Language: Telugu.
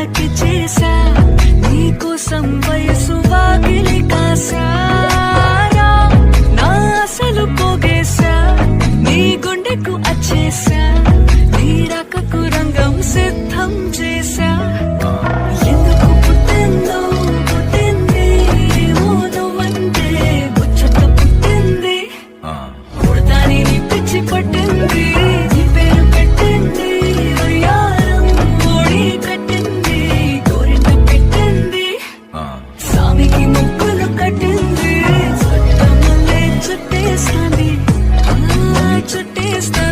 కళ్ళకి చేసా నీకోసం వయసు వాకిలి కాసారా నా అసలు పోగేశా నీ గుండెకు అచ్చేసా నీ రాకకు రంగం సిద్ధం చేసా ఎందుకు పుట్టిందో పుట్టింది ఏమో నువ్వంటే ముచ్చట పుట్టింది పుడతాని నీ పిచ్చి పట్టింది నీ పేరు పెట్టింది వయ్యారం ఓడి కట్టింది గోరింట పెట్టింది స్వామికి ముక్కులు కట్టింది చుట్టమల్లే చుట్టేస్తాంది చుట్టేస్తా